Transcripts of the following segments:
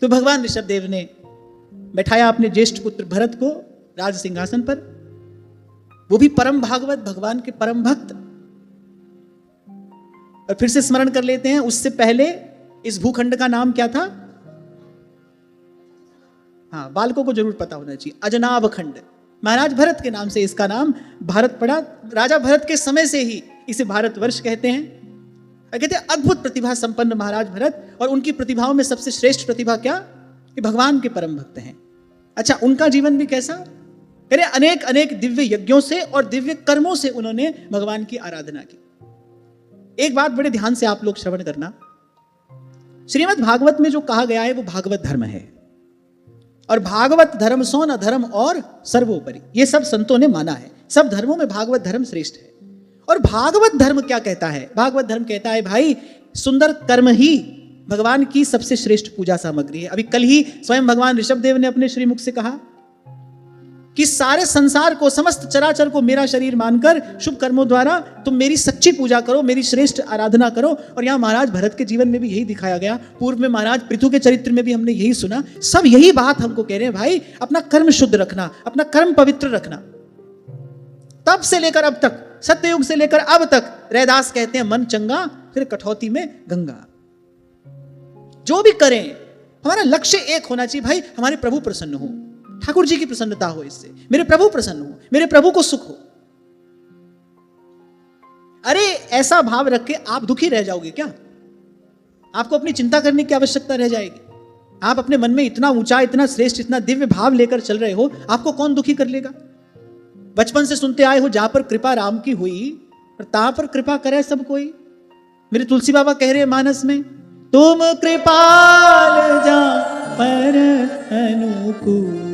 तो भगवान ऋषभदेव ने बैठाया अपने ज्येष्ठ पुत्र भरत को राज सिंहासन पर, वो भी परम भागवत, भगवान के परम भक्त। और फिर से स्मरण कर लेते हैं, उससे पहले इस भूखंड का नाम क्या था? हाँ, बालकों को जरूर पता होना चाहिए, अजनाभ खंड। महाराज भरत के नाम से इसका नाम भारत पड़ा। राजा भरत के समय से ही इसे भारतवर्ष कहते हैं। कहते हैं अद्भुत प्रतिभा संपन्न महाराज भरत, और उनकी प्रतिभाओं में सबसे श्रेष्ठ प्रतिभा क्या? कि भगवान के परम भक्त हैं। अच्छा, उनका जीवन भी कैसा? अरे अनेक अनेक दिव्य यज्ञों से और दिव्य कर्मों से उन्होंने भगवान की आराधना की। एक बात बड़े ध्यान से आप लोग श्रवण करना, श्रीमद् भागवत में जो कहा गया है वो भागवत धर्म है, और भागवत धर्म सो न धर्म और सर्वोपरि, ये सब संतों ने माना है। सब धर्मों में भागवत धर्म श्रेष्ठ है। और भागवत धर्म क्या कहता है? भागवत धर्म कहता है भाई, सुंदर कर्म ही भगवान की सबसे श्रेष्ठ पूजा सामग्री है। अभी कल ही स्वयं भगवान ऋषभदेव ने अपने श्रीमुख से कहा कि सारे संसार को, समस्त चराचर को मेरा शरीर मानकर शुभ कर्मों द्वारा तुम मेरी सच्ची पूजा करो, मेरी श्रेष्ठ आराधना करो। और यहाँ महाराज भरत के जीवन में भी यही दिखाया गया, पूर्व में महाराज पृथु के चरित्र में भी हमने यही सुना। सब यही बात हमको कह रहे हैं, भाई अपना कर्म शुद्ध रखना, अपना कर्म पवित्र रखना। तब से लेकर अब तक, सत्ययुग से लेकर अब तक, रैदास कहते हैं मन चंगा फिर कठौती में गंगा। जो भी करें हमारा लक्ष्य एक होना चाहिए, भाई हमारे प्रभु प्रसन्न हो, ठाकुर जी की प्रसन्नता हो, इससे मेरे प्रभु प्रसन्न हो, मेरे प्रभु को सुख हो। अरे ऐसा भाव रख के आप दुखी रह जाओगे क्या? आपको अपनी चिंता करने की आवश्यकता रह जाएगी। आप अपने मन में इतना ऊंचा, इतना श्रेष्ठ, इतना दिव्य भाव लेकर चल रहे हो, आपको कौन दुखी कर लेगा? बचपन से सुनते आए हो, जहां पर कृपा राम की हुई और तहां पर कृपा करे सब कोई। मेरे तुलसी बाबा कह रहे हैं मानस में, तुम कृपाल जा पर अनुकूला,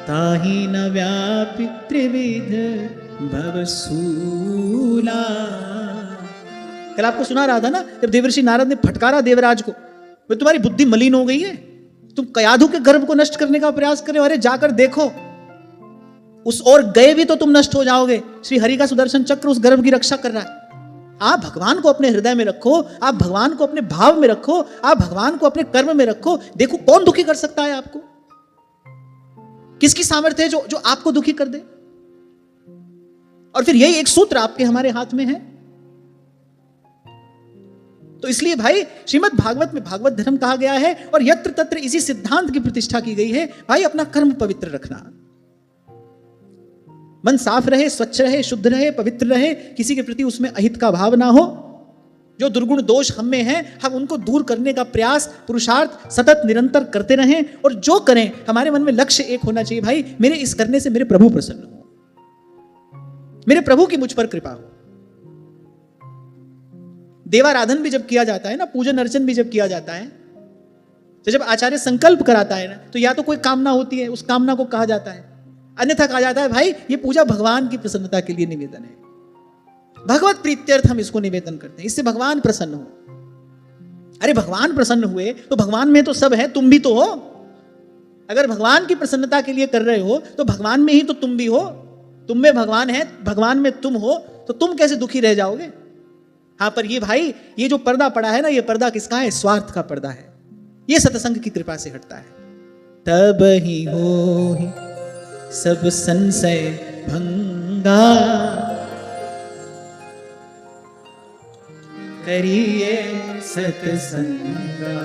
ताहि न व्यापि त्रिविध भवसूला। कल आपको सुना रहा था ना, जब देवर्षि नारद ने फटकारा देवराज को, वे तुम्हारी बुद्धि मलिन हो गई है, तुम कयाधु के गर्भ को नष्ट करने का प्रयास कर रहे हो। अरे जाकर देखो, उस और गए भी तो तुम नष्ट हो जाओगे। श्री हरि का सुदर्शन चक्र उस गर्भ की रक्षा कर रहा है। आप भगवान को अपने हृदय में रखो, आप भगवान को अपने भाव में रखो, आप भगवान को अपने कर्म में रखो। देखो कौन दुखी कर सकता है आपको? किसकी सामर्थ्य है जो आपको दुखी कर दे? और फिर यही एक सूत्र आपके हमारे हाथ में है। तो इसलिए भाई श्रीमद् भागवत में भागवत धर्म कहा गया है, और यत्र तत्र इसी सिद्धांत की प्रतिष्ठा की गई है, भाई अपना कर्म पवित्र रखना, मन साफ रहे, स्वच्छ रहे, शुद्ध रहे, पवित्र रहे, किसी के प्रति उसमें अहित का भाव ना हो। जो दुर्गुण दोष हम में हैं, हम उनको दूर करने का प्रयास, पुरुषार्थ सतत निरंतर करते रहें। और जो करें हमारे मन में लक्ष्य एक होना चाहिए, भाई मेरे इस करने से मेरे प्रभु प्रसन्न हो, मेरे प्रभु की मुझ पर कृपा हो। देवाराधन भी जब किया जाता है ना, पूजन अर्चन भी जब किया जाता है, तो जब आचार्य संकल्प कराता है ना, तो या तो कोई कामना होती है, उस कामना को कहा जाता है, अन्यथा कहा जाता है भाई ये पूजा भगवान की प्रसन्नता के लिए निवेदन है, भगवत प्रीत्यर्थ हम इसको निवेदन करते हैं, इससे भगवान प्रसन्न हो। अरे भगवान प्रसन्न हुए तो भगवान में तो सब है, तुम भी तो हो। अगर भगवान की प्रसन्नता के लिए कर रहे हो तो भगवान में ही तो तुम भी हो। तुम में भगवान है, भगवान में तुम हो, तो तुम कैसे दुखी रह जाओगे? हाँ, पर ये भाई ये जो पर्दा पड़ा है ना, ये पर्दा किसका है? स्वार्थ का पर्दा है। ये सत्संग की कृपा से हटता है। तब ही हो ही सब संशय भंगा, करिए सत्संगा।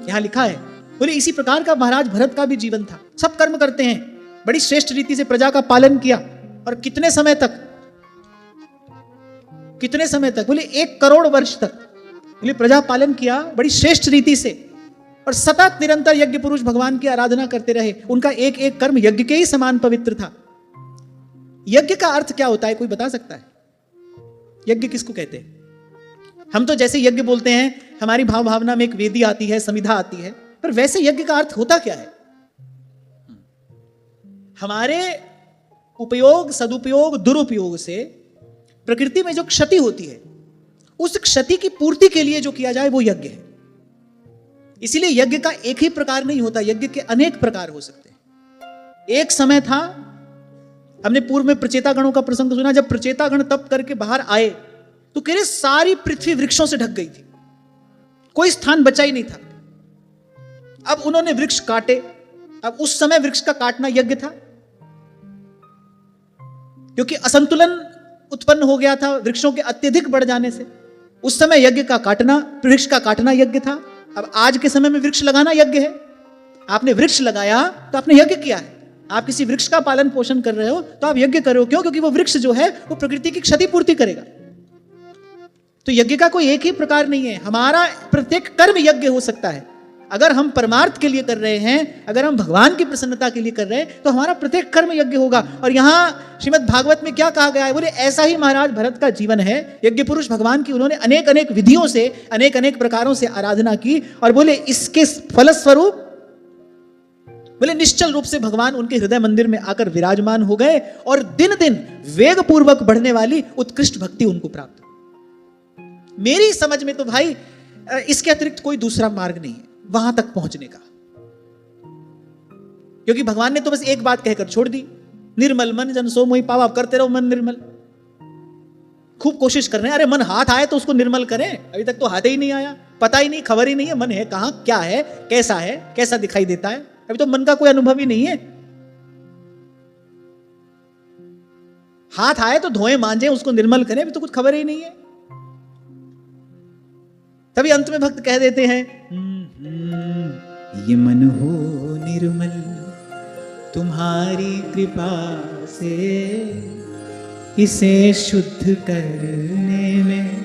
यहां लिखा है, बोले इसी प्रकार का महाराज भरत का भी जीवन था। सब कर्म करते हैं, बड़ी श्रेष्ठ रीति से प्रजा का पालन किया, और कितने समय तक? कितने समय तक? बोले 1 करोड़ वर्ष तक बोले प्रजा पालन किया बड़ी श्रेष्ठ रीति से, और सतत निरंतर यज्ञ पुरुष भगवान की आराधना करते रहे। उनका एक एक कर्म यज्ञ के ही समान पवित्र था। यज्ञ का अर्थ क्या होता है, कोई बता सकता है? यज्ञ किसको कहते हैं? हम तो जैसे यज्ञ बोलते हैं, हमारी भाव भावना में एक वेदी आती है, समिधा आती है, पर वैसे यज्ञ का अर्थ होता क्या है? हमारे उपयोग, सदुपयोग, दुरुपयोग से प्रकृति में जो क्षति होती है, उस क्षति की पूर्ति के लिए जो किया जाए वो यज्ञ है। इसीलिए यज्ञ का एक ही प्रकार नहीं होता, यज्ञ के अनेक प्रकार हो सकते हैं। एक समय था, हमने पूर्व में प्रचेतागणों का प्रसंग सुना, जब प्रचेतागण तप करके बाहर आए तो कह रहे सारी पृथ्वी वृक्षों से ढक गई थी। कोई स्थान बचा ही नहीं था। अब उन्होंने वृक्ष काटे। अब उस समय वृक्ष का काटना यज्ञ था, क्योंकि असंतुलन उत्पन्न हो गया था वृक्षों के अत्यधिक बढ़ जाने से। उस समय यज्ञ का काटना, वृक्ष का काटना यज्ञ था। अब आज के समय में वृक्ष लगाना यज्ञ है। आपने वृक्ष लगाया तो आपने यज्ञ किया है। आप किसी वृक्ष का पालन पोषण कर रहे हो तो आप यज्ञ कर रहे हो। क्यों? क्योंकि वो वृक्ष जो है वो प्रकृति की क्षतिपूर्ति करेगा। तो यज्ञ का कोई एक ही प्रकार नहीं है। हमारा प्रत्येक कर्म यज्ञ हो सकता है। अगर हम परमार्थ के लिए कर रहे हैं, अगर हम भगवान की प्रसन्नता के लिए कर रहे हैं, तो हमारा प्रत्येक कर्म यज्ञ होगा। और यहां श्रीमद् भागवत में क्या कहा गया है? बोले ऐसा ही महाराज भरत का जीवन है। यज्ञ पुरुष भगवान की उन्होंने अनेक अनेक विधियों से, अनेक अनेक प्रकारों से आराधना की, और बोले इसके फलस्वरूप बोले निश्चल रूप से भगवान उनके हृदय मंदिर में आकर विराजमान हो गए, और दिन दिन वेग पूर्वक बढ़ने वाली उत्कृष्ट भक्ति उनको प्राप्त हुई। मेरी समझ में तो भाई इसके अतिरिक्त कोई दूसरा मार्ग नहीं है वहां तक पहुंचने का, क्योंकि भगवान ने तो बस एक बात कहकर छोड़ दी, निर्मल मन जन सो मोहि पावा। करते रहो मन निर्मल। खूब कोशिश कर रहे हैं, अरे मन हाथ आए तो उसको निर्मल करें। अभी तक तो हाथ ही नहीं आया, पता ही नहीं, खबर ही नहीं है मन है कहां, क्या है, कैसा दिखाई देता है। अभी तो मन का कोई अनुभव ही नहीं है। हाथ आए तो धोए मांजे, उसको निर्मल करें, अभी तो कुछ खबर ही नहीं है। तभी अंत में भक्त कह देते हैं, ये मन हो निर्मल तुम्हारी कृपा से, इसे शुद्ध करने में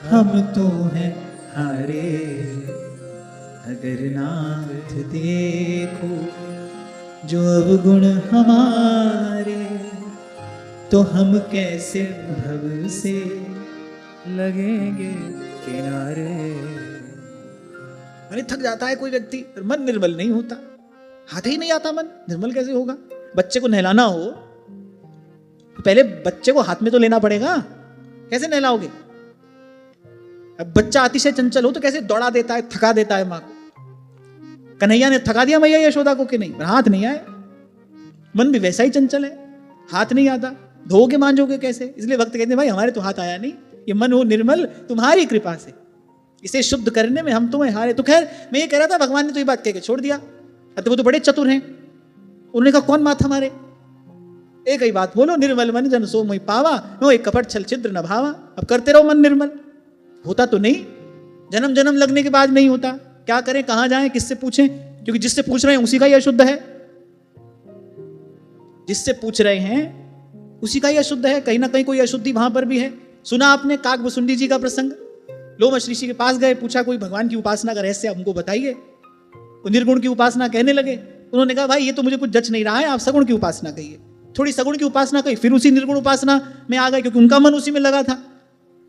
हम तो हैं हारे। अगर नाथ देखो जो अवगुण हमारे, तो हम कैसे भव से लगेंगे किनारे। मैंने थक जाता है कोई व्यक्ति, मन निर्मल नहीं होता, हाथ ही नहीं आता, मन निर्मल कैसे होगा? बच्चे को नहलाना हो तो पहले बच्चे को हाथ में तो लेना पड़ेगा, कैसे नहलाओगे? अब बच्चा अतिशय चंचल हो तो कैसे दौड़ा देता है, थका देता है मां को। कन्हैया ने थका दिया मैया यशोदा को कि नहीं? हाथ नहीं आए। मन भी वैसा ही चंचल है, हाथ नहीं आता, धोगे मांजोगे कैसे? इसलिए वक्त कहते हैं भाई हमारे तो हाथ आया नहीं, ये मन हो निर्मल तुम्हारी कृपा से, इसे शुद्ध करने में हम तुम्हें हारे। तो खैर मैं ये कह रहा था, भगवान ने तो ये बात कह के छोड़ दिया। अतः वो तो बड़े चतुर हैं, उन्होंने कहा कौन माथा मारे, एक ही बात बोलो, निर्मल मन जन सो मोहि पावा, मोहि कपट छल छिद्र न भावा। अब करते रहो मन निर्मल। होता तो नहीं, जन्म जन्म लगने के बाद नहीं होता। क्या करें, कहां जाएं, किससे पूछें? क्योंकि जिससे पूछ रहे हैं उसी का ही अशुद्ध है, जिससे पूछ रहे हैं उसी का ही अशुद्ध है। कहीं ना कहीं कोई अशुद्धि वहां पर भी है। सुना आपने काकभुसुंडी जी का प्रसंग? लोमश ऋषि के पास गए, पूछा कोई भगवान की उपासना का रहस्य हमको बताइए। वो निर्गुण की उपासना कहने लगे। उन्होंने कहा भाई ये तो मुझे कुछ जच नहीं रहा है, आप सगुण की उपासना कहिए। थोड़ी सगुण की उपासना कही, फिर उसी निर्गुण उपासना में आ गए, क्योंकि उनका मन उसी में लगा था।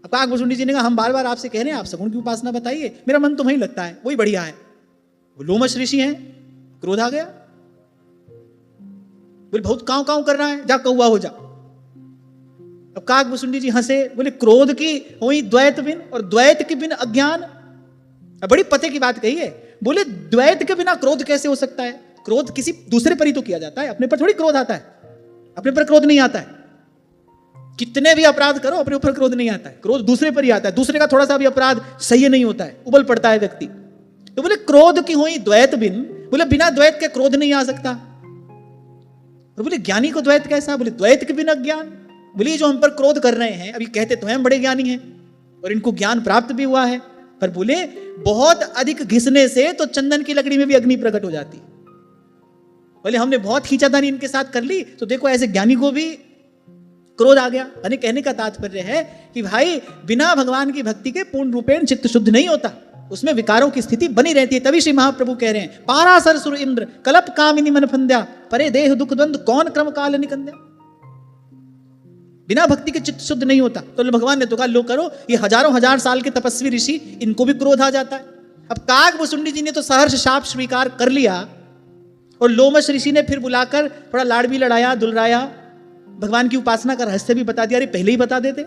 अब काकभुसुंडी जी ने कहा हम बार बार आपसे कह रहे हैं आप सगुण की उपासना बताइए, मेरा मन तो वहीं लगता है, वही बढ़िया है। वो लोमश ऋषि हैं, क्रोध आ गया, बोले बहुत कांव कांव कर रहा है, जा कौवा हो जा। अब काकभुसुंडी जी हंसे, बोले क्रोध की हुई द्वैत बिन, और द्वैत के बिन अज्ञान। अब बड़ी पते की बात कही है। बोले द्वैत के बिना क्रोध कैसे हो सकता है? क्रोध किसी दूसरे पर ही तो किया जाता है, अपने पर थोड़ी क्रोध आता है, अपने पर क्रोध नहीं आता है। कितने भी अपराध करो अपने ऊपर क्रोध नहीं आता है, क्रोध दूसरे पर ही आता है। दूसरे का थोड़ा सा भी अपराध सही नहीं होता है, उबल पड़ता है व्यक्ति। तो बोले क्रोध की हुई द्वैत बिन, बोले बिना द्वैत के क्रोध नहीं आ सकता। और बोले ज्ञानी को द्वैत कैसा? बोले द्वैत के बिना ज्ञान। बोले जो हम पर क्रोध कर रहे हैं, अभी कहते तो हम बड़े ज्ञानी हैं और इनको ज्ञान प्राप्त भी हुआ है, पर बोले बहुत अधिक घिसने से तो चंदन की लकड़ी में भी अग्नि प्रकट हो जाती। बोले हमने बहुत खींचातानी इनके साथ कर ली, तो देखो ऐसे ज्ञानी को भी क्रोध आ गया। यानी कहने का तात्पर्य है कि भाई बिना भगवान की भक्ति के पूर्ण रूपेण चित्त शुद्ध नहीं होता, उसमें विकारों की स्थिति बनी रहती है। तभी श्री महाप्रभु कह रहे हैं पारासर सुर इंद्र कलप कामिनी मन फंद्या, परे देह दुख द्वंद कौन क्रम काल निकंद्या। बिना भक्ति के चित्त शुद्ध नहीं होता। तो भगवान ने तो कहा लो करो, ये हजारों हजार साल के तपस्वी ऋषि, इनको भी क्रोध आ जाता है। अब काकभुसुंडी जी ने तो सहर्ष शाप स्वीकार कर लिया, और लोमश ऋषि ने फिर बुलाकर थोड़ा लाड़ भी लड़ाया, दुलराया, भगवान की उपासना का रहस्य भी बता दिया। अरे पहले ही बता देते,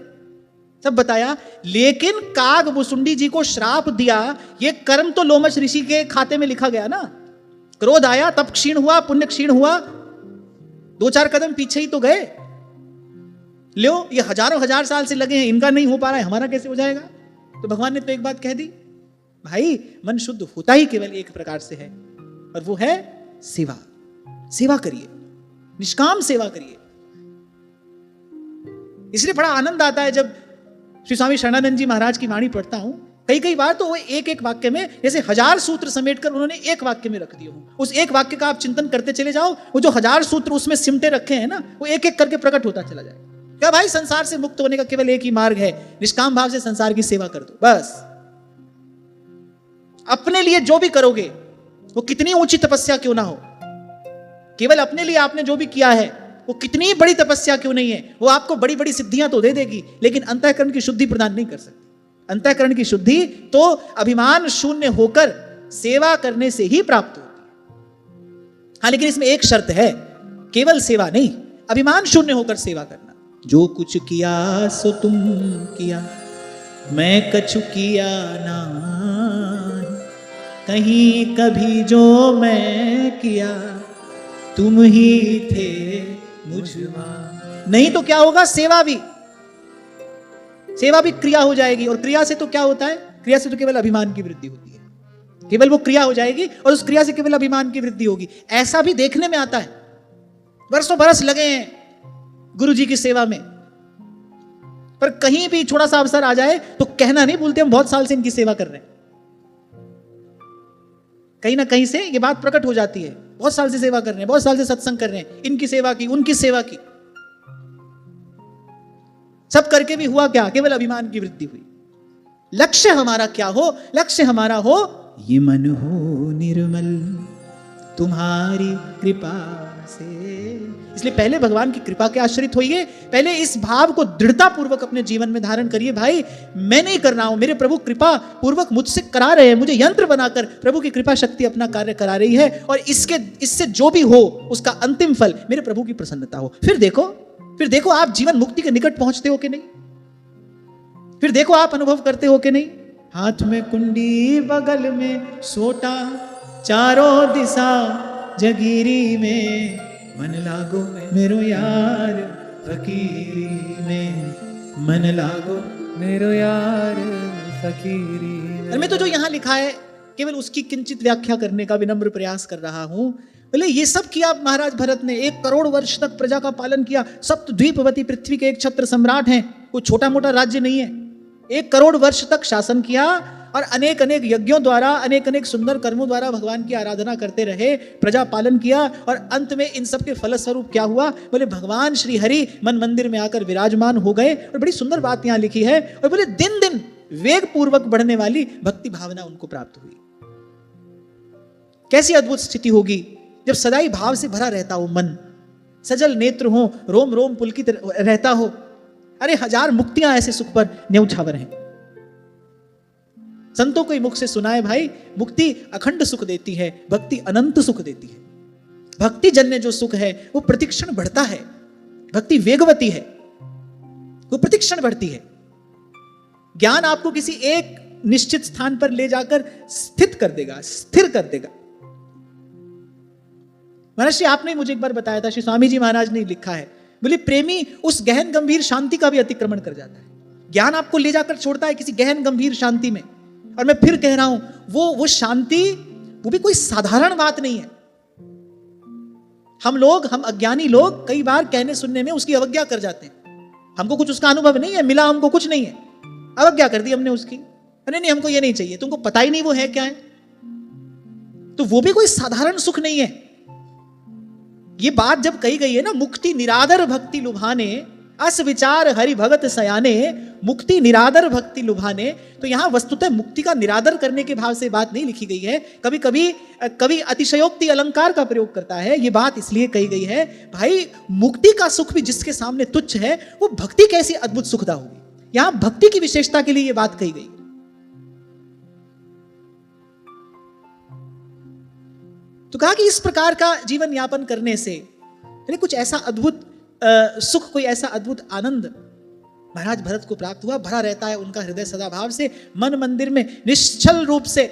सब बताया। लेकिन काकभुसुंडी जी को श्राप दिया, ये कर्म तो लोमश ऋषि के खाते में लिखा गया ना। क्रोध आया तब क्षीण हुआ, पुण्य क्षीण हुआ, 2-4 कदम पीछे ही तो गए। लो ये हजारों हजार साल से लगे हैं, इनका नहीं हो पा रहा है, हमारा कैसे हो जाएगा? तो भगवान ने तो एक बात कह दी, भाई मन शुद्ध होता ही केवल एक प्रकार से है, और वो है सेवा। सेवा करिए, निष्काम सेवा करिए। इसलिए बड़ा आनंद आता है जब श्री स्वामी शरणानंद जी महाराज की वाणी पढ़ता हूं। कई बार तो वो एक एक वाक्य में जैसे 1000 सूत्र समेटकर उन्होंने एक वाक्य में रख दिए हो। उस एक वाक्य का आप चिंतन करते चले जाओ, वो जो 1000 सूत्र उसमें सिमटे रखे हैं ना, वो एक एक करके प्रकट होता चला जाए। क्या भाई, संसार से मुक्त होने का केवल एक ही मार्ग है, निष्काम भाव से संसार की सेवा कर दो बस। अपने लिए जो भी करोगे, वो कितनी ऊंची तपस्या क्यों ना हो, केवल अपने लिए आपने जो भी किया है वो कितनी बड़ी तपस्या क्यों नहीं है, वो आपको बड़ी बड़ी सिद्धियां तो दे देगी, लेकिन अंतःकरण की शुद्धि प्रदान नहीं कर सकती। अंतःकरण की शुद्धि तो अभिमान शून्य होकर सेवा करने से ही प्राप्त होती है। हाँ, लेकिन इसमें एक शर्त है, केवल सेवा नहीं, अभिमान शून्य होकर सेवा करना। जो कुछ किया सो तुम किया, मैं कछु किया ना, कहीं कभी जो मैं किया तुम ही थे मुझमा। नहीं तो क्या होगा, सेवा भी क्रिया हो जाएगी, और क्रिया से तो क्या होता है, क्रिया से तो केवल अभिमान की वृद्धि होती है। केवल वो क्रिया हो जाएगी और उस क्रिया से केवल अभिमान की वृद्धि होगी। ऐसा भी देखने में आता है, वर्षों बरस लगे हैं गुरु जी की सेवा में, पर कहीं भी थोड़ा सा अवसर आ जाए तो कहना नहीं भूलते, हम बहुत साल से इनकी सेवा कर रहे हैं। कहीं ना कहीं से ये बात प्रकट हो जाती है, बहुत साल से सेवा कर रहे हैं, बहुत साल से सत्संग कर रहे हैं, इनकी सेवा की, उनकी सेवा की, सब करके भी हुआ क्या, केवल अभिमान की वृद्धि हुई। लक्ष्य हमारा क्या हो, लक्ष्य हमारा हो ये मन हो निर्मल तुम्हारी कृपा से। इसलिए पहले भगवान की कृपा के आश्रित होइए, पहले इस भाव को दृढ़ता पूर्वक अपने जीवन में धारण करिए। भाई मैं नहीं कर रहा हूं, मेरे प्रभु कृपा पूर्वक मुझसे करा रहे हैं, मुझे यंत्र बनाकर प्रभु की कृपा शक्ति अपना कार्य करा रही है, और इससे जो भी हो उसका अंतिम फल मेरे प्रभु की प्रसन्नता हो। फिर देखो आप जीवन मुक्ति के निकट पहुंचते हो कि नहीं, फिर देखो आप अनुभव करते हो कि नहीं। हाथ में कुंडी बगल में सोटा, चारों दिशा जगीरी में, मन लागो मेरो यार फकीरी में, मन लागो मेरो यार फकीरी में। मैं तो जो यहां लिखा है केवल उसकी किंचित व्याख्या करने का विनम्र प्रयास कर रहा हूं। बोले ये सब किया महाराज भरत ने, 1 करोड़ वर्ष तक प्रजा का पालन किया, सप्तद्वीपवती पृथ्वी के एक छत्र सम्राट हैं, कोई छोटा मोटा राज्य नहीं है। 1 करोड़ वर्ष तक शासन किया और अनेक अनेक यज्ञों द्वारा, अनेक अनेक सुंदर कर्मों द्वारा भगवान की आराधना करते रहे, प्रजा पालन किया, और अंत में इन सब के फलस्वरूप क्या हुआ, बोले भगवान श्री हरि मन मंदिर में आकर विराजमान हो गए। और बड़ी सुंदर बात यहां लिखी है, और बोले दिन दिन वेग पूर्वक बढ़ने वाली भक्ति भावना उनको प्राप्त हुई। कैसी अद्भुत स्थिति होगी जब सदाई भाव से भरा रहता हो मन, सजल नेत्र हो, रोम रोम पुलकित रहता हो। अरे 1000 मुक्तियां ऐसे सुख पर न्यौछावर हैं। संतों को मुख से सुनाए भाई, मुक्ति अखंड सुख देती है, भक्ति अनंत सुख देती है। भक्ति जन्य जो सुख है वो प्रतिक्षण बढ़ता है, भक्ति वेगवती है, वो प्रतिक्षण बढ़ती है। ज्ञान आपको किसी एक निश्चित स्थान पर ले जाकर स्थित कर देगा, स्थिर कर देगा। महाराज जी आपने मुझे एक बार बताया था, श्री स्वामी जी महाराज ने लिखा है, बोले प्रेमी उस गहन गंभीर शांति का भी अतिक्रमण कर जाता है। ज्ञान आपको ले जाकर छोड़ता है किसी गहन गंभीर शांति में। और मैं फिर कह रहा हूं, वो शांति वो भी कोई साधारण बात नहीं है। हम अज्ञानी लोग कई बार कहने सुनने में उसकी अवज्ञा कर जाते हैं। हमको कुछ उसका अनुभव नहीं है, मिला हमको कुछ नहीं है, अवज्ञा कर दी हमने उसकी। अरे नहीं हमको ये नहीं चाहिए, तुमको पता ही नहीं वो है क्या है। तो वो भी कोई साधारण सुख नहीं है। ये बात जब कही गई है ना, मुक्ति निरादर भक्ति लुभाने, अस विचार हरि भगत सयाने, मुक्ति निरादर भक्ति लुभाने, तो यहां वस्तुतः मुक्ति का निरादर करने के भाव से बात नहीं लिखी गई है। कभी कभी कवि अतिशयोक्ति अलंकार का प्रयोग करता है। ये बात इसलिए कही गई है, भाई मुक्ति का सुख भी जिसके सामने तुच्छ है, वो भक्ति कैसी अद्भुत सुखदा होगी। यहां भक्ति की विशेषता के लिए यह बात कही गई। तो कहा कि इस प्रकार का जीवन यापन करने से यानी कुछ ऐसा अद्भुत सुख, कोई ऐसा अद्भुत आनंद महाराज भरत को प्राप्त हुआ। भरा रहता है उनका हृदय सदा भाव से। मन मंदिर में निश्चल रूप से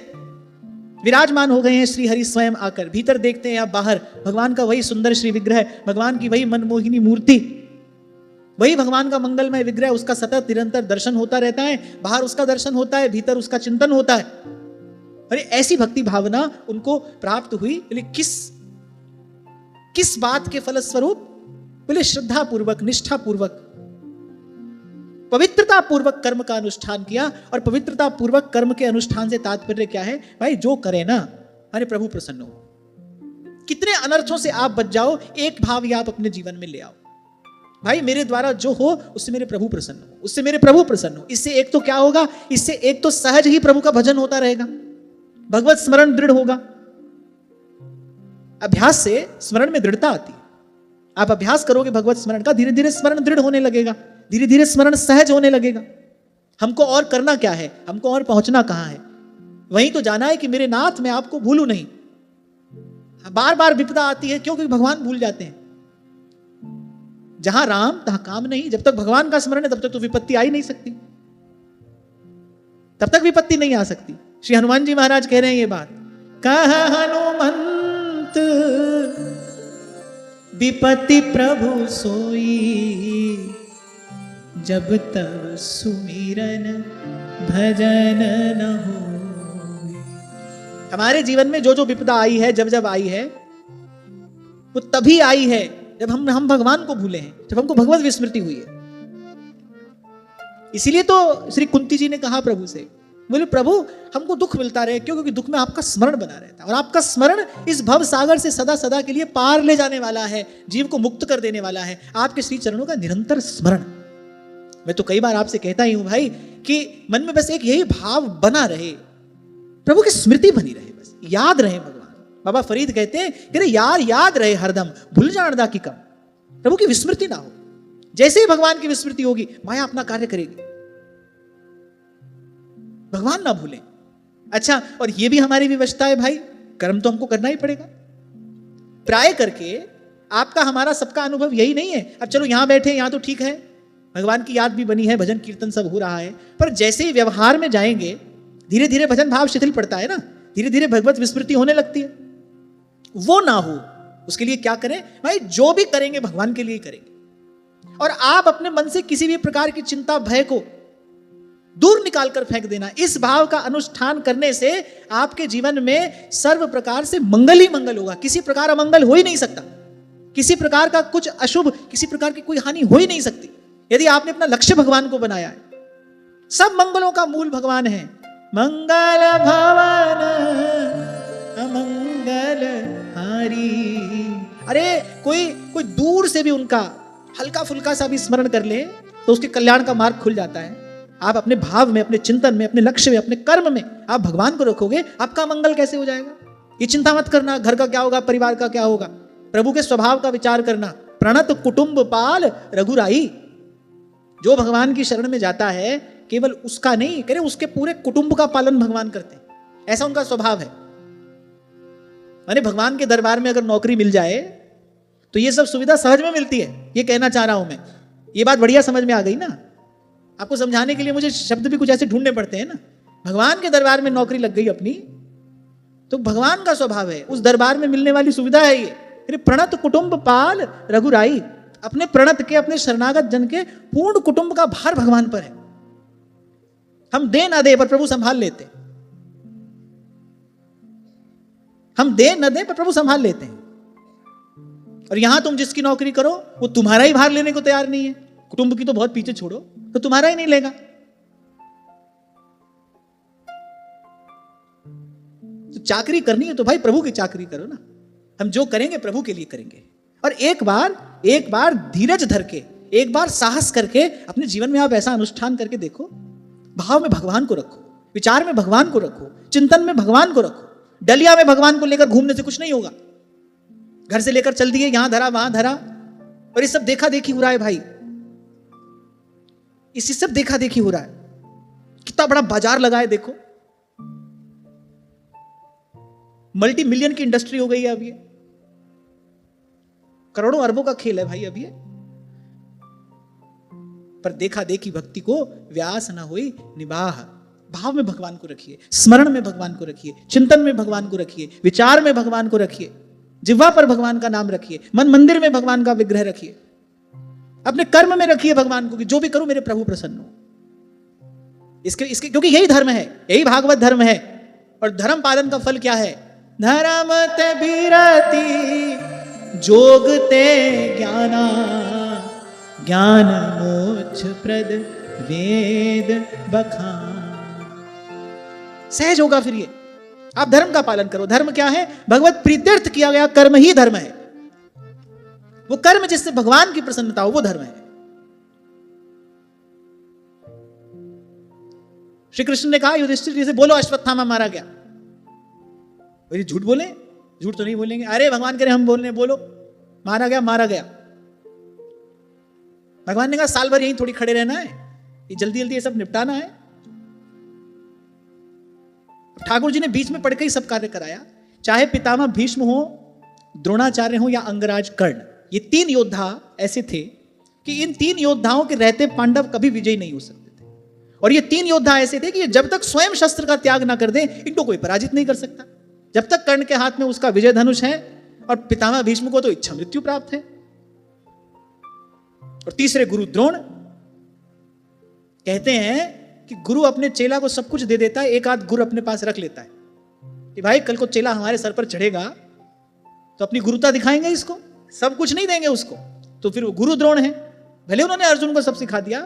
विराजमान हो गए हैं श्री हरि स्वयं आकर। भीतर देखते हैं आप, बाहर भगवान का वही सुंदर श्री विग्रह, भगवान की वही मनमोहिनी मूर्ति, वही भगवान का मंगलमय विग्रह, उसका सतत निरंतर दर्शन होता रहता है। बाहर उसका दर्शन होता है, भीतर उसका चिंतन होता है। अरे ऐसी भक्ति भावना उनको प्राप्त हुई। बोले किस बात के फलस्वरूप? बोले श्रद्धा पूर्वक, निष्ठा पूर्वक, पवित्रता पूर्वक कर्म का अनुष्ठान किया। और पवित्रता पूर्वक कर्म के अनुष्ठान से तात्पर्य क्या है भाई? जो करे ना, अरे प्रभु प्रसन्न हो। कितने अनर्थों से आप बच जाओ, एक भाव ही आप अपने जीवन में ले आओ, भाई मेरे द्वारा जो हो उससे मेरे प्रभु प्रसन्न हो, उससे मेरे प्रभु प्रसन्न हो। इससे एक तो क्या होगा? इससे एक तो सहज ही प्रभु का भजन होता रहेगा, भगवत स्मरण दृढ़ होगा। अभ्यास से स्मरण में दृढ़ता आती है। आप अभ्यास करोगे भगवत स्मरण का, धीरे धीरे स्मरण दृढ़ होने लगेगा, धीरे धीरे स्मरण सहज होने लगेगा। हमको और करना क्या है? हमको और पहुंचना कहां है? वहीं तो जाना है कि मेरे नाथ मैं आपको भूलूं नहीं। बार बार विपदा आती है, क्यों? क्योंकि भगवान भूल जाते हैं। जहां राम तहां काम नहीं। जब तक भगवान का स्मरण है तब तक तो विपत्ति आ ही नहीं सकती, तब तक विपत्ति नहीं आ सकती। श्री हनुमान जी महाराज कह रहे हैं ये बात, कहा हनुमंत विपत्ति प्रभु सोई, जब तब सुमिरन भजन न हो। हमारे जीवन में जो जो विपदा आई है, जब जब आई है, वो तभी आई है जब हम भगवान को भूले हैं, जब हमको भगवत विस्मृति हुई है। इसीलिए तो श्री कुंती जी ने कहा प्रभु से, बोले प्रभु हमको दुख मिलता रहे, क्यों? क्योंकि दुख में आपका स्मरण बना रहता है, और आपका स्मरण इस भव सागर से सदा सदा के लिए पार ले जाने वाला है, जीव को मुक्त कर देने वाला है। आपके श्री चरणों का निरंतर स्मरण। मैं तो कई बार आपसे कहता ही हूं भाई कि मन में बस एक यही भाव बना रहे, प्रभु की स्मृति बनी रहे, बस याद रहे भगवान। बाबा फरीद कहते हैं कि यार याद रहे हरदम, भूल जानदा की कम। प्रभु की विस्मृति ना हो। जैसे ही भगवान की विस्मृति होगी, माया अपना कार्य करेगी, भगवान ना भूलें। अच्छा, और ये भी हमारी विवशता है भाई, कर्म तो हमको करना ही पड़ेगा। प्राय करके आपका हमारा सबका अनुभव यही नहीं है। अब चलो यहां बैठे, यहां तो ठीक है, भगवान की याद भी बनी है, भजन कीर्तन सब हो रहा है, पर जैसे ही व्यवहार में जाएंगे, धीरे धीरे भजन भाव शिथिल पड़ता है ना, धीरे धीरे भगवत विस्मृति होने लगती है। वो ना हो, उसके लिए क्या करें भाई? जो भी करेंगे भगवान के लिए करेंगे। और आप अपने मन से किसी भी प्रकार की चिंता, भय को दूर निकाल कर फेंक देना। इस भाव का अनुष्ठान करने से आपके जीवन में सर्व प्रकार से मंगल ही मंगल होगा। किसी प्रकार अमंगल हो ही नहीं सकता, किसी प्रकार का कुछ अशुभ, किसी प्रकार की कोई हानि हो ही नहीं सकती, यदि आपने अपना लक्ष्य भगवान को बनाया है। सब मंगलों का मूल भगवान है। मंगल भवन अमंगल हारी। अरे कोई दूर से भी उनका हल्का फुल्का सा भी स्मरण कर ले तो उसके कल्याण का मार्ग खुल जाता है। आप अपने भाव में, अपने चिंतन में, अपने लक्ष्य में, अपने कर्म में आप भगवान को रखोगे, आपका मंगल कैसे हो जाएगा? ये चिंता मत करना घर का क्या होगा, परिवार का क्या होगा। प्रभु के स्वभाव का विचार करना। प्रणत कुटुंब पाल रघुराई। जो भगवान की शरण में जाता है, केवल उसका नहीं, कह रहे उसके पूरे कुटुंब का पालन भगवान करते हैं, ऐसा उनका स्वभाव है। माने भगवान के दरबार में अगर नौकरी मिल जाए तो ये सब सुविधा सहज में मिलती है, ये कहना चाह रहा हूं मैं। ये बात बढ़िया समझ में आ गई ना? आपको समझाने के लिए मुझे शब्द भी कुछ ऐसे ढूंढने पड़ते हैं ना। भगवान के दरबार में नौकरी लग गई अपनी, तो भगवान का स्वभाव है, उस दरबार में मिलने वाली सुविधा है ये। प्रणत कुटुंब पाल रघुराई। अपने प्रणत के, अपने शरणागत जन के पूर्ण कुटुंब का भार भगवान पर है। हम दे ना दे पर प्रभु संभाल लेते हैं, हम दे न दे पर प्रभु संभाल लेते हैं। और यहां तुम जिसकी नौकरी करो वो तुम्हारा ही भार लेने को तैयार नहीं है, कुटुंब की तो बहुत पीछे छोड़ो, तो तुम्हारा ही नहीं लेगा। तो चाकरी करनी है तो भाई प्रभु की चाकरी करो ना। हम जो करेंगे प्रभु के लिए करेंगे। और एक बार धीरज धर के, एक बार साहस करके अपने जीवन में आप ऐसा अनुष्ठान करके देखो। भाव में भगवान को रखो, विचार में भगवान को रखो, चिंतन में भगवान को रखो। डलिया में भगवान को लेकर घूमने से कुछ नहीं होगा। घर से लेकर चल दिए, यहां धरा वहां धरा, और ये सब देखा देखी हो रहा है भाई। इसी सब देखा देखी हो रहा है। कितना बड़ा बाजार लगा है देखो, मल्टी मिलियन की इंडस्ट्री हो गई है अब ये, करोड़ों अरबों का खेल है भाई अब ये। पर देखा देखी भक्ति को व्यास ना होई निबाह। भाव में भगवान को रखिए, स्मरण में भगवान को रखिए, चिंतन में भगवान को रखिए, विचार में भगवान को रखिए, जिह्वा पर भगवान का नाम रखिए, मन मंदिर में भगवान का विग्रह रखिए, अपने कर्म में रखिए भगवान को कि जो भी करूं मेरे प्रभु प्रसन्न हो। इसके क्योंकि यही धर्म है, यही भागवत धर्म है और धर्म पालन का फल क्या है? धर्म ते बिरति जोगते ज्ञाना, ज्ञान मोक्ष प्रद वेद बखान। सहज होगा फिर ये। आप धर्म का पालन करो। धर्म क्या है? भगवत प्रीत्यर्थ किया गया कर्म ही धर्म है। वो कर्म जिससे भगवान की प्रसन्नता हो वो धर्म है। श्री कृष्ण ने कहा युधिष्ठिर जी से, बोलो अश्वत्थामा मारा गया। बोले झूठ बोले? झूठ तो नहीं बोलेंगे। अरे भगवान करे हम बोलने, बोलो मारा गया, मारा गया। भगवान ने कहा साल भर यहीं थोड़ी खड़े रहना है, ये जल्दी जल्दी ये सब निपटाना है। ठाकुर जी ने बीच में पढ़कर ही सब कार्य कराया। चाहे पितामह भीष्म हो, द्रोणाचार्य हो या अंगराज कर्ण, ये 3 योद्धा ऐसे थे कि इन 3 योद्धाओं के रहते पांडव कभी विजयी नहीं हो सकते थे। और ये 3 योद्धा ऐसे थे कि जब तक स्वयं शस्त्र का त्याग ना कर दे इनको कोई पराजित नहीं कर सकता। जब तक कर्ण के हाथ में उसका विजय धनुष है और पितामह भीष्म को तो इच्छा मृत्यु प्राप्त है। और तीसरे गुरु द्रोण। कहते हैं कि गुरु अपने चेला को सब कुछ दे देता है, एक आध गुरु अपने पास रख लेता है कि भाई कल को चेला हमारे सर पर चढ़ेगा तो अपनी गुरुता दिखाएंगे इसको, सब कुछ नहीं देंगे उसको। तो फिर वो गुरु द्रोण है। भले उन्होंने अर्जुन को सब सिखा दिया,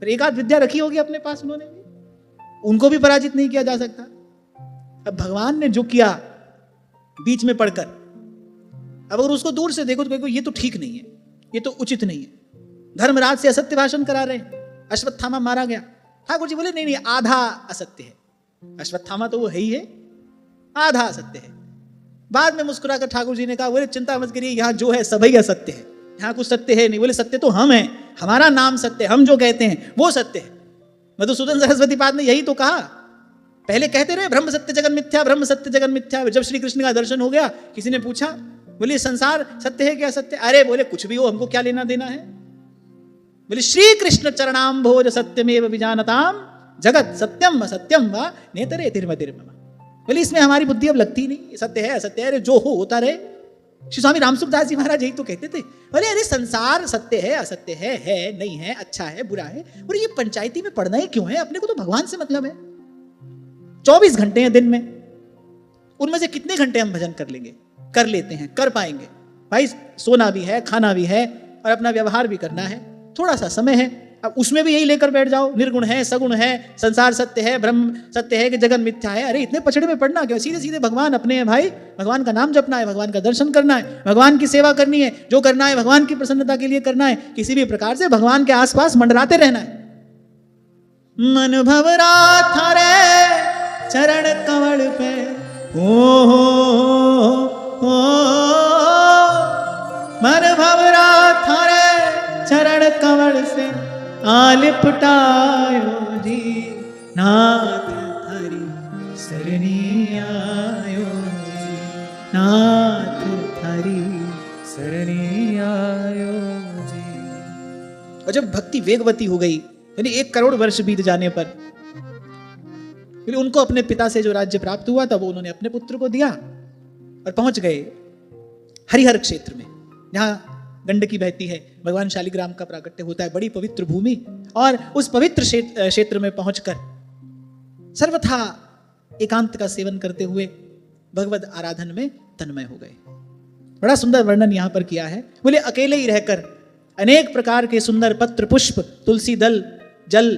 पर एक आध विद्या रखी होगी अपने पास उन्होंने भी, उनको भी पराजित नहीं किया जा सकता। अब भगवान ने जो किया बीच में पढ़कर, अब अगर उसको दूर से देखो तो ये तो ठीक नहीं है, ये तो उचित नहीं है। धर्मराज से असत्य भाषण करा रहे, अश्वत्थामा मारा गया। ठाकुर जी बोले नहीं नहीं, आधा असत्य है। अश्वत्थामा तो वो है ही है, आधा असत्य है। बाद में मुस्कुराकर ठाकुर जी ने कहा, बोले चिंता मत करिए, यहाँ जो है सभी असत्य है, यहाँ कुछ सत्य है नहीं। बोले सत्य तो हम हैं, हमारा नाम सत्य, हम जो कहते हैं वो सत्य है। मधुसूदन सरस्वती पाद ने यही तो कहा। पहले कहते रहे ब्रह्म सत्य जगन मिथ्या, ब्रह्म सत्य जगन मिथ्या। जब श्री कृष्ण का दर्शन हो गया, किसी ने पूछा, बोले संसार सत्य है क्या सत्य? अरे बोले कुछ भी हो, हमको क्या लेना देना है। बोले श्री कृष्ण चरणाम्भोज सत्यमेव विजानताम, जगत सत्यम असत्यम व नेतरे तिर्मतिर्मम। बोले इसमें हमारी बुद्धि अब लगती नहीं, सत्य है असत्य है, अरे जो हो होता रहे। श्री स्वामी रामसुखदास जी महाराज यही तो कहते थे। बोले अरे संसार सत्य है असत्य है नहीं है, अच्छा है बुरा है, और ये पंचायती में पढ़ना ही क्यों है? अपने को तो भगवान से मतलब है। 24 घंटे हैं दिन में, उनमें से कितने घंटे हम भजन कर लेंगे? कर लेते हैं, कर पाएंगे भाई। सोना भी है, खाना भी है, और अपना व्यवहार भी करना है। थोड़ा सा समय है, अब उसमें भी यही लेकर बैठ जाओ, निर्गुण है, सगुण है, संसार सत्य है, ब्रह्म सत्य है कि जगन मिथ्या है। अरे इतने पछड़े में पढ़ना क्यों? सीधे सीधे भगवान अपने हैं भाई। भगवान का नाम जपना है, भगवान का दर्शन करना है, भगवान की सेवा करनी है, जो करना है भगवान की प्रसन्नता के लिए करना है। किसी भी प्रकार से भगवान के आसपास मंडराते रहना है। मन भवरा थारे चरण कमल पे हो मन भवरा थारे चरण कमल से आलिपटायो जी, नाथ थारी सरनी आयो जी, नाथ थारी सरनी आयो जी। और जब भक्ति वेगवती हो गई, यानी 1 करोड़ वर्ष बीत जाने पर, फिर उनको अपने पिता से जो राज्य प्राप्त हुआ था वो उन्होंने अपने पुत्र को दिया और पहुंच गए हरिहर क्षेत्र में, जहां गंडकी बहती है, भगवान शालिग्राम का प्राकट्य होता है, बड़ी पवित्र भूमि। और उस पवित्र क्षेत्र में पहुंचकर सर्वथा एकांत का सेवन करते हुए भगवद आराधन में तन्मय हो गए। बड़ा सुंदर वर्णन यहां पर किया है। बोले अकेले ही रहकर अनेक प्रकार के सुंदर पत्र पुष्प, तुलसी दल, जल,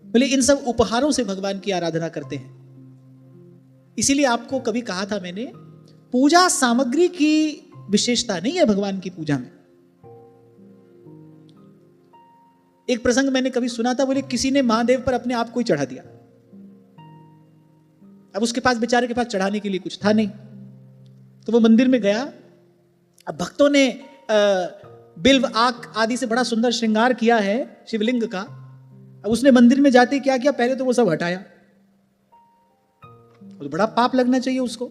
बोले इन सब उपहारों से भगवान की आराधना करते हैं। इसीलिए आपको कभी कहा था मैंने, पूजा सामग्री की विशेषता नहीं है भगवान की पूजा में। एक प्रसंग मैंने कभी सुना था, बोले किसी ने महादेव पर अपने आप को ही चढ़ा दिया। अब उसके पास, बेचारे के पास चढ़ाने के लिए कुछ था नहीं, तो वो मंदिर में गया। अब भक्तों ने बिल्व आक आदि से बड़ा सुंदर श्रृंगार किया है शिवलिंग का। अब उसने मंदिर में जाते क्या किया, पहले तो वो सब हटाया। तो बड़ा पाप लगना चाहिए उसको।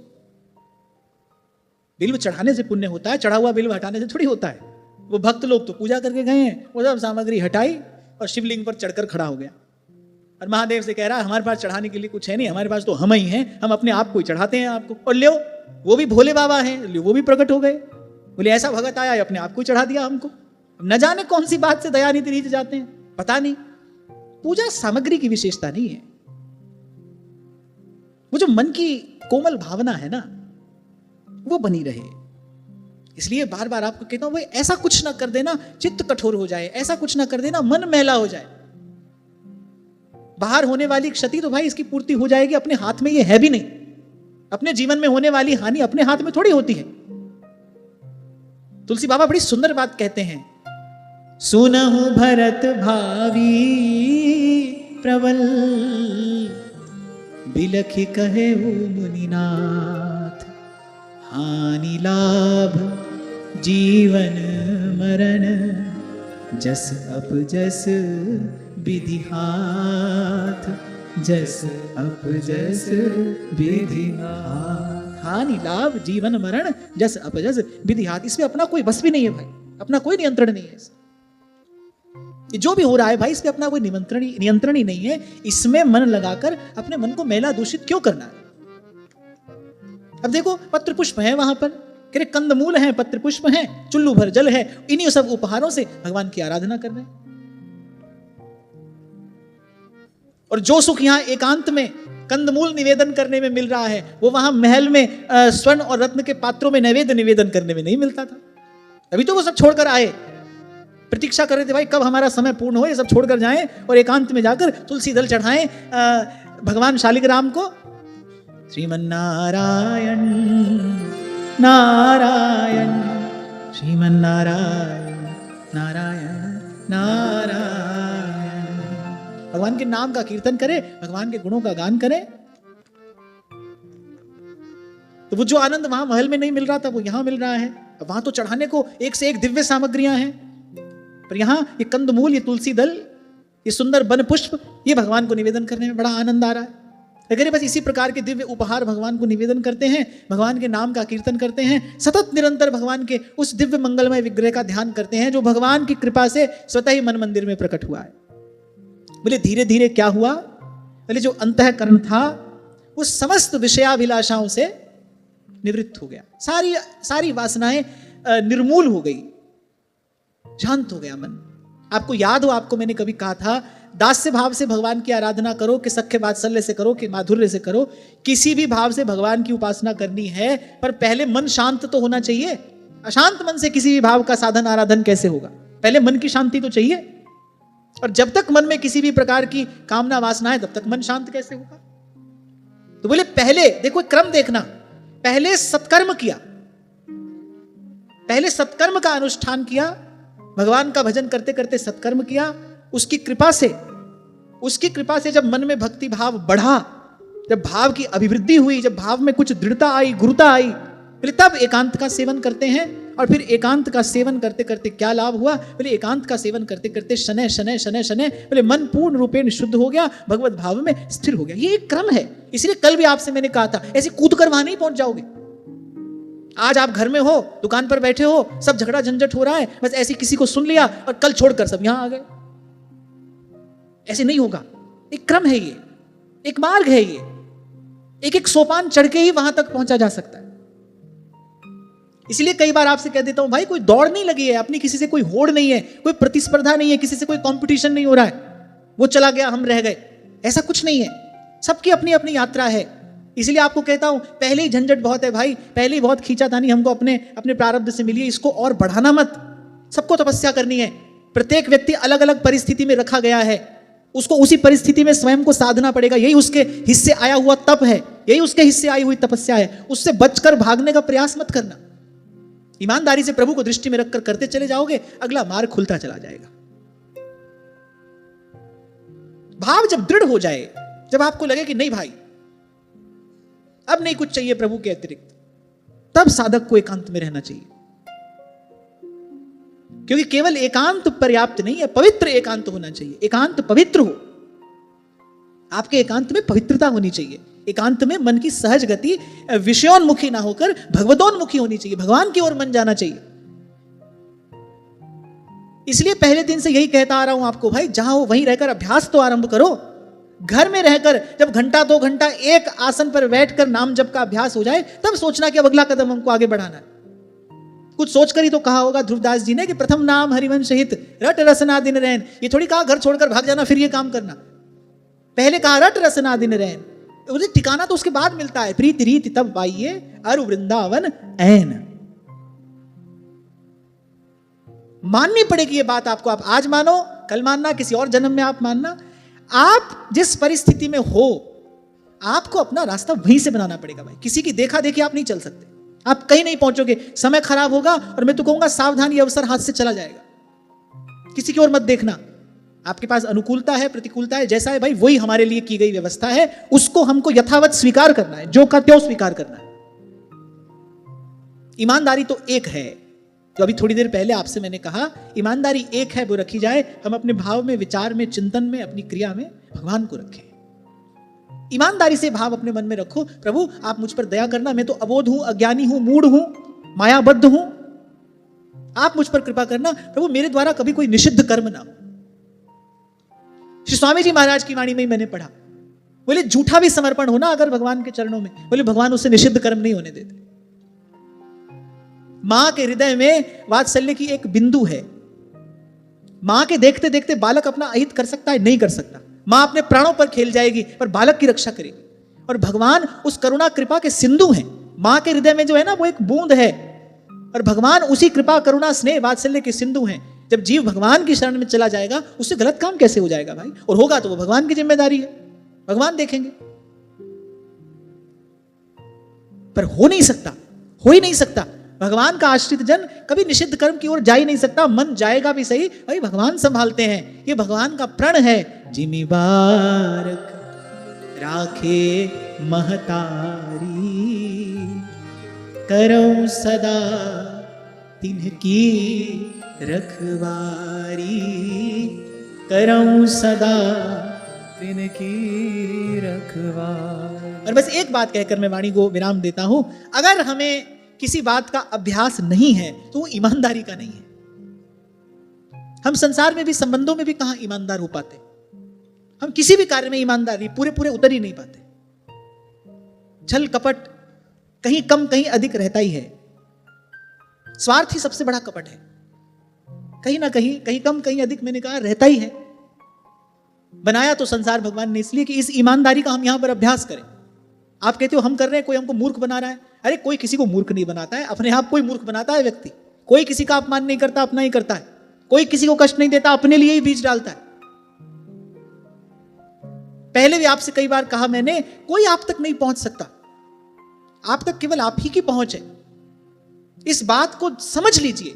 बिल्व चढ़ाने से पुण्य होता है, चढ़ा हुआ बिल्व हटाने से थोड़ी होता है। वो भक्त लोग तो पूजा करके गए हैं, वो सब सामग्री हटाई और शिवलिंग पर चढ़कर खड़ा हो गया। और महादेव से कह रहा है हमारे पास चढ़ाने के लिए कुछ है नहीं, हमारे पास तो हम ही हैं, हम अपने आप को ही चढ़ाते हैं आपको। और लो वो भी भोले बाबा हैं, वो भी प्रकट हो गए। बोले ऐसा भगत आया, अपने आप को ही चढ़ा दिया हमको। न जाने कौन सी बात से दयानिधि रीत जाते हैं, पता नहीं। पूजा सामग्री की विशेषता नहीं है। वो जो मन की कोमल भावना है ना, वो बनी रहे। इसलिए बार बार आपको कहता हूं, भाई ऐसा कुछ ना कर देना चित्त कठोर हो जाए, ऐसा कुछ ना कर देना मन मैला हो जाए। बाहर होने वाली क्षति तो भाई इसकी पूर्ति हो जाएगी, अपने हाथ में ये है भी नहीं। अपने जीवन में होने वाली हानि अपने हाथ में थोड़ी होती है। तुलसी बाबा बड़ी सुंदर बात कहते हैं, सुनहु भरत भावी प्रबल, बिलखि कहे मुनिनाथ, हानि लाभ जीवन मरण, जस अपजस विधि हाथ, जस अपजस विधि हाथ। हानि लाभ जीवन मरण, जस अपजस विधि हाथ। इसमें अपना कोई बस भी नहीं है भाई, अपना कोई नियंत्रण नहीं है। ये जो भी हो रहा है भाई, इसमें अपना कोई नियंत्रण ही नहीं है। इसमें मन लगाकर अपने मन को मैला दूषित क्यों करना है? अब देखो, पत्र पुष्प है वहां पर, कह कंदमूल है, पत्र पुष्प है, चुल्लू भर जल है, इन्हीं सब उपहारों से भगवान की आराधना कर रहे हैं। और जो सुख यहां एकांत में कंदमूल निवेदन करने में मिल रहा है, वो वहां महल में स्वर्ण और रत्न के पात्रों में नैवेद्य निवेदन करने में नहीं मिलता था। अभी तो वो सब छोड़कर आए, प्रतीक्षा कर रहे थे भाई कब हमारा समय पूर्ण हो, ये सब छोड़कर जाएं और एकांत में जाकर तुलसी दल चढ़ाएं भगवान शालिग्राम को। श्रीमन्नारायण नारायण, श्रीमन्नारायण नारायण नारायण। भगवान के नाम का कीर्तन करें, भगवान के गुणों का गान करें। तो वो जो आनंद वहां महल में नहीं मिल रहा था, वो यहां मिल रहा है। वहां तो चढ़ाने को एक से एक दिव्य सामग्रियां हैं, पर यहां ये कंदमूल, ये तुलसी दल, ये सुंदर वन पुष्प, ये भगवान को निवेदन करने में बड़ा आनंद आ रहा है। अगर बस इसी प्रकार के दिव्य उपहार भगवान को निवेदन करते हैं, भगवान के नाम का कीर्तन करते हैं, सतत निरंतर भगवान के उस दिव्य मंगलमय विग्रह का ध्यान करते हैं, जो भगवान की कृपा से स्वतः ही मन मंदिर में प्रकट हुआ है। बोले धीरे धीरे क्या हुआ? बोले जो अंतःकरण था वो समस्त विषयाभिलाषाओं से निवृत्त हो गया, सारी वासनाएं निर्मूल हो गई, शांत हो गया मन। आपको याद हो, आपको मैंने कभी कहा था, दास्य भाव से भगवान की आराधना करो कि सख्य वात्सल्य से करो कि माधुर्य से करो, किसी भी भाव से भगवान की उपासना करनी है, पर पहले मन शांत तो होना चाहिए। अशांत मन से किसी भी भाव का साधन आराधन कैसे होगा? पहले मन की शांति तो चाहिए, और जब तक मन में किसी भी प्रकार की कामना वासना है, तब तक मन शांत कैसे होगा? तो बोले पहले देखो, क्रम देखना, पहले सत्कर्म किया, पहले सत्कर्म का अनुष्ठान किया, भगवान का भजन करते करते सत्कर्म किया। उसकी कृपा से जब मन में भक्ति भाव बढ़ा, जब भाव की अभिवृद्धि हुई, जब भाव में कुछ दृढ़ता आई, गुरुता आई, बोले तब एकांत का सेवन करते हैं। और फिर एकांत का सेवन करते करते क्या लाभ हुआ? बोले एकांत का सेवन करते करते शनै शनै शनै शनै बोले मन पूर्ण रूपेण शुद्ध हो गया, भगवत भाव में स्थिर हो गया। ये एक क्रम है। इसलिए कल भी आपसे मैंने कहा था, ऐसे कूद कर वहां नहीं पहुंच जाओगे। आज आप घर में हो, दुकान पर बैठे हो, सब झगड़ा झंझट हो रहा है, बस ऐसे किसी को सुन लिया और कल छोड़कर सब यहां आ गए, ऐसे नहीं होगा। एक क्रम है, ये एक मार्ग है, ये एक एक सोपान चढ़ के ही वहां तक पहुंचा जा सकता है। इसलिए कई बार आपसे कह देता हूं, भाई कोई दौड़ नहीं लगी है अपनी, किसी से कोई होड़ नहीं है, कोई प्रतिस्पर्धा नहीं है, किसी से कोई कंपटीशन नहीं हो रहा है, वो चला गया हम रह गए, ऐसा कुछ नहीं है। सबकी अपनी अपनी यात्रा है। इसलिए आपको कहता हूं, पहले ही झंझट बहुत है भाई, पहले ही बहुत खींचातानी हमको अपने अपने प्रारब्ध से मिली है, इसको और बढ़ाना मत। सबको तपस्या करनी है। प्रत्येक व्यक्ति अलग अलग परिस्थिति में रखा गया है, उसको उसी परिस्थिति में स्वयं को साधना पड़ेगा। यही उसके हिस्से आया हुआ तप है, यही उसके हिस्से आई हुई तपस्या है। उससे बचकर भागने का प्रयास मत करना। ईमानदारी से प्रभु को दृष्टि में रखकर करते चले जाओगे, अगला मार्ग खुलता चला जाएगा। भाव जब दृढ़ हो जाए, जब आपको लगे कि नहीं भाई अब नहीं कुछ चाहिए प्रभु के अतिरिक्त, तब साधक को एकांत में रहना चाहिए। क्योंकि केवल एकांत पर्याप्त नहीं है, पवित्र एकांत होना चाहिए। एकांत पवित्र हो, आपके एकांत में पवित्रता होनी चाहिए। एकांत में मन की सहज गति विषयोन्मुखी ना होकर भगवतोन्मुखी होनी चाहिए, भगवान की ओर मन जाना चाहिए। इसलिए पहले दिन से यही कहता आ रहा हूं आपको, भाई जहां हो वहीं रहकर अभ्यास तो आरंभ करो। घर में रहकर जब घंटा 2 घंटा एक आसन पर बैठकर नाम जप का अभ्यास हो जाए, तब सोचना कि अब अगला कदम हमको आगे बढ़ाना है। कुछ सोचकर ही तो कहा होगा ध्रुवदास जी ने कि प्रथम नाम हरिवंश हित रट रसना दिन रैन। ये थोड़ी कहा घर छोड़कर भाग जाना फिर ये काम करना। पहले कहा रट रसना दिन रैन, उसे ठिकाना तो उसके बाद मिलता है। प्रीति रीति तब पाइए अरु वृंदावन ऐन। माननी पड़ेगी ये बात आपको। आप आज मानो, कल मानना, किसी और जन्म में आप मानना। आप जिस परिस्थिति में हो, आपको अपना रास्ता वहीं से बनाना पड़ेगा भाई। किसी की देखा देखी आप नहीं चल सकते, आप कहीं नहीं पहुंचोगे। समय खराब होगा और मैं तो कहूंगा सावधानी, अवसर हाथ से चला जाएगा। किसी की ओर मत देखना। आपके पास अनुकूलता है, प्रतिकूलता है, जैसा है भाई वही हमारे लिए की गई व्यवस्था है। उसको हमको यथावत स्वीकार करना है, जो का त्यों स्वीकार करना है। ईमानदारी तो एक है, तो अभी थोड़ी देर पहले आपसे मैंने कहा ईमानदारी एक है, वो रखी जाए। हम अपने भाव में, विचार में, चिंतन में, अपनी क्रिया में भगवान को रखें। ईमानदारी से भाव अपने मन में रखो, प्रभु आप मुझ पर दया करना, मैं तो अबोध हूं, अज्ञानी हूं, मूढ़ हूं, मायाबद्ध हूं, आप मुझ पर कृपा करना। प्रभु मेरे द्वारा कभी कोई निषिद्ध कर्म ना हो। श्री स्वामी जी महाराज की वाणी में मैंने पढ़ा, बोले झूठा भी समर्पण हो ना अगर भगवान के चरणों में, बोले भगवान उससे निषिद्ध कर्म नहीं होने देते। मां के हृदय में वात्सल्य की एक बिंदु है। मां के देखते देखते बालक अपना अहित कर सकता है? नहीं कर सकता। मां अपने प्राणों पर खेल जाएगी पर बालक की रक्षा करेगी। और भगवान उस करुणा कृपा के सिंधु हैं। मां के हृदय में जो है ना, वो एक बूंद है, और भगवान उसी कृपा, करुणा, स्नेह, वात्सल्य के सिंधु हैं। जब जीव भगवान की शरण में चला जाएगा, उससे गलत काम कैसे हो जाएगा भाई? और होगा तो वो भगवान की जिम्मेदारी है, भगवान देखेंगे। पर हो नहीं सकता, हो ही नहीं सकता। भगवान का आश्रित जन कभी निषिद्ध कर्म की ओर जा ही नहीं सकता। मन जाएगा भी सही, भाई भगवान संभालते हैं। ये भगवान का प्रण है। जिमि बारक राखे महतारी, करऊं सदा तिन्हकी रखवारी, करऊं सदा तिनकी रखवारी। और बस एक बात कहकर मैं वाणी को विराम देता हूं। अगर हमें किसी बात का अभ्यास नहीं है तो वो ईमानदारी का नहीं है। हम संसार में भी, संबंधों में भी कहां ईमानदार हो पाते? हम किसी भी कार्य में ईमानदारी पूरे पूरे उतर ही नहीं पाते। छल कपट कहीं कम कहीं अधिक रहता ही है। स्वार्थ ही सबसे बड़ा कपट है। कहीं ना कहीं, कहीं कम कहीं अधिक, मैंने कहा रहता ही है। बनाया तो संसार भगवान ने इसलिए कि इस ईमानदारी का हम यहां पर अभ्यास करें। आप कहते हो हम कर रहे हैं, कोई हमको मूर्ख बना रहा है। अरे कोई किसी को मूर्ख नहीं बनाता है, अपने आप कोई मूर्ख बनाता है व्यक्ति। कोई किसी का अपमान नहीं करता, अपना ही करता है। कोई किसी को कष्ट नहीं देता, अपने लिए ही बीज डालता है। पहले भी आपसे कई बार कहा मैंने, कोई आप तक नहीं पहुंच सकता, आप तक केवल आप ही की पहुंच है। इस बात को समझ लीजिए।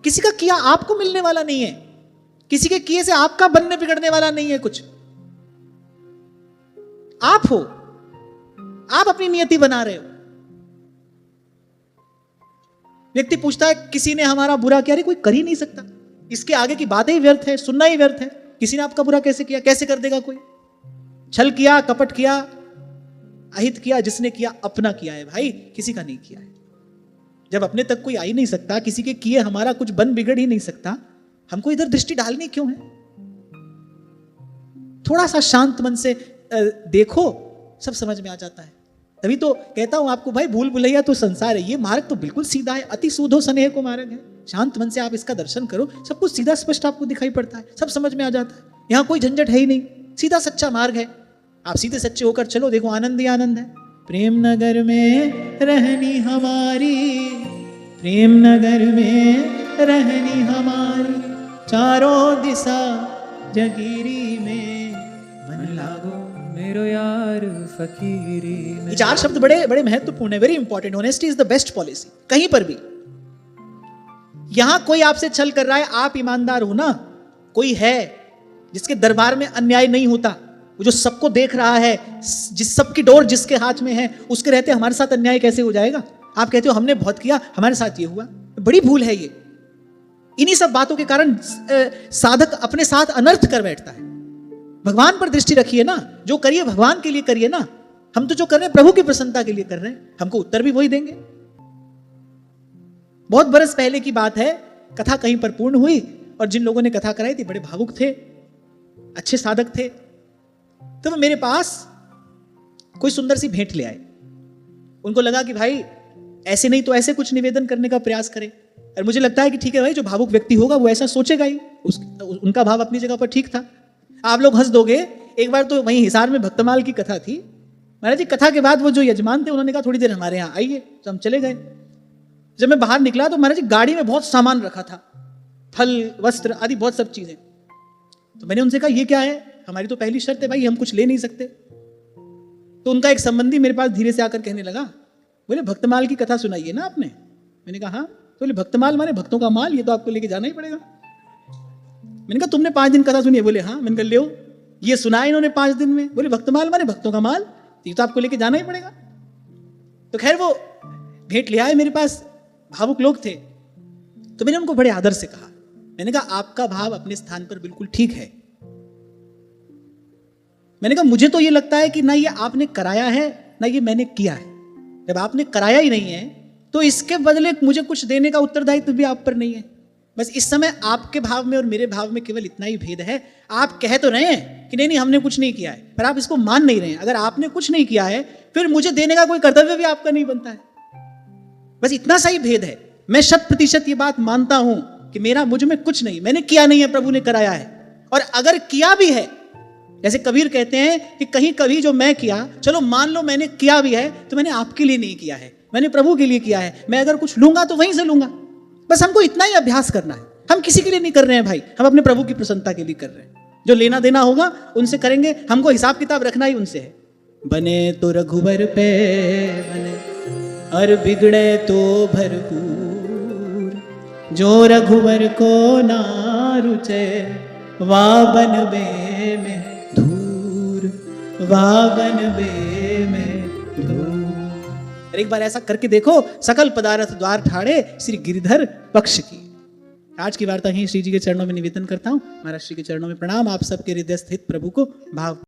किसी का किया आपको मिलने वाला नहीं है, किसी के किए से आपका बनने बिगड़ने वाला नहीं है कुछ। आप हो, आप अपनी नियति बना रहे हो। व्यक्ति पूछता है किसी ने हमारा बुरा किया, अरे कोई कर ही नहीं सकता, इसके आगे की बातें ही व्यर्थ है, सुनना ही व्यर्थ है। किसी ने आपका बुरा कैसे किया, कैसे कर देगा कोई? छल किया, कपट किया, अहित किया, जिसने किया अपना किया है भाई, किसी का नहीं किया है। जब अपने तक कोई आ ही नहीं सकता, किसी के किए हमारा कुछ बन बिगड़ ही नहीं सकता, हमको इधर दृष्टि डालनी क्यों है? थोड़ा सा शांत मन से देखो, सब समझ में आ जाता है। तभी तो कहता हूं आपको भाई, भूल भुलैया तो संसार है, ये मार्ग तो बिल्कुल सीधा है, अति सूधो स्नेह को मार्ग है। शांत मन से आप इसका दर्शन करो, सब कुछ सीधा स्पष्ट आपको दिखाई पड़ता है, सब समझ में आ जाता है। यहां कोई झंझट है ही नहीं, सीधा सच्चा मार्ग है। आप सीधे सच्चे होकर चलो, देखो आनंद ही आनंद है। प्रेम नगर में रहनी हमारी, प्रेम नगर में रहनी हमारी, चारों दिशा जगीरी में मन लागो मेरो यार फकीरी में। ये चार शब्द बड़े बड़े महत्वपूर्ण है, very important. Honesty is the best policy. कहीं पर भी, यहां कोई आपसे छल कर रहा है, आप ईमानदार हो ना। कोई है जिसके दरबार में अन्याय नहीं होता, वो जो सबको देख रहा है, जिस सबकी डोर जिसके हाथ में है, उसके रहते हमारे साथ अन्याय कैसे हो जाएगा? आप कहते हो हमने बहुत किया, हमारे साथ ये हुआ। बड़ी भूल है ये। इन्हीं सब बातों के कारण साधक अपने साथ अनर्थ कर बैठता है। भगवान पर दृष्टि रखिए ना, जो करिए भगवान के लिए करिए ना। हम तो जो कर रहे हैं प्रभु की प्रसन्नता के लिए कर रहे हैं, हमको उत्तर भी वही देंगे। बहुत बरस पहले की बात है, कथा कहीं पर पूर्ण हुई और जिन लोगों ने कथा कराई थी बड़े भावुक थे, अच्छे साधक थे। तो वो मेरे पास कोई सुंदर सी भेंट ले आए। उनको लगा कि भाई ऐसे नहीं तो ऐसे कुछ निवेदन करने का प्रयास करें। और मुझे लगता है कि ठीक है भाई, जो भावुक व्यक्ति होगा वो ऐसा सोचेगा ही। उनका भाव अपनी जगह पर ठीक था। आप लोग हंस दोगे। एक बार तो वहीं हिसार में भक्तमाल की कथा थी। महाराज जी कथा के बाद वो जो यजमान थे उन्होंने कहा थोड़ी देर हमारे यहाँ आइए, तो हम चले गए। जब मैं बाहर निकला तो महाराज जी गाड़ी में बहुत सामान रखा था, फल वस्त्र आदि बहुत सब चीजें। तो मैंने उनसे कहा ये क्या है, हमारी तो पहली शर्त है भाई, हम कुछ ले नहीं सकते। तो उनका एक संबंधी मेरे पास धीरे से आकर कहने लगा, बोले भक्तमाल की कथा सुनाइए ना आपने। मैंने कहा हाँ। तो बोले भक्तमाल माने भक्तों का माल, ये तो आपको लेके जाना ही पड़ेगा। मैंने कहा तुमने 5 दिन कथा सुनी है? बोले हाँ। मैंने कहा ले ये सुना इन्होंने 5 दिन में। बोले भक्तमाल माने भक्तों का माल, ये तो आपको लेके जाना ही पड़ेगा। तो खैर वो भेंट ले आए मेरे पास, भावुक लोग थे। तो मैंने उनको बड़े आदर से कहा, मैंने कहा आपका भाव अपने स्थान पर बिल्कुल ठीक है। मैंने कहा मुझे तो ये लगता है कि ना ये आपने कराया है ना ये मैंने किया है। जब आपने कराया ही नहीं है तो इसके बदले मुझे कुछ देने का उत्तरदायित्व भी आप पर नहीं है। बस इस समय आपके भाव में और मेरे भाव में केवल इतना ही भेद है। आप कह तो रहे हैं कि नहीं हमने कुछ नहीं किया है, पर आप इसको मान नहीं रहे हैं। अगर आपने कुछ नहीं किया है फिर मुझे देने का कोई कर्तव्य भी आपका नहीं बनता है। बस इतना सा ही भेद है। मैं 100% ये बात मानता हूं कि मेरा मुझ में कुछ नहीं, मैंने किया नहीं है, प्रभु ने कराया है। और अगर किया भी है, जैसे कबीर कहते हैं कि कहीं कभी जो मैं किया, चलो मान लो मैंने किया भी है तो मैंने आपके लिए नहीं किया है, मैंने प्रभु के लिए किया है। मैं अगर कुछ लूंगा तो वहीं से लूंगा। बस हमको इतना ही अभ्यास करना है। हम किसी के लिए नहीं कर रहे हैं भाई, हम अपने प्रभु की प्रसन्नता के लिए कर रहे हैं। जो लेना देना होगा उनसे करेंगे, हमको हिसाब किताब रखना ही उनसे है। बने तो रघुबर पे बने और बिगड़े तो भरपूर, जो रघुवर को ना रुचे वा बनबे में धूर, वा बनबे में धूर। एक बार ऐसा करके देखो, सकल पदार्थ द्वार ठाड़े श्री गिरिधर पक्ष की। आज की वार्ता ही श्री जी के चरणों में निवेदन करता हूं। महाराज श्री के चरणों में प्रणाम। आप सबके हृदय स्थित प्रभु को भाव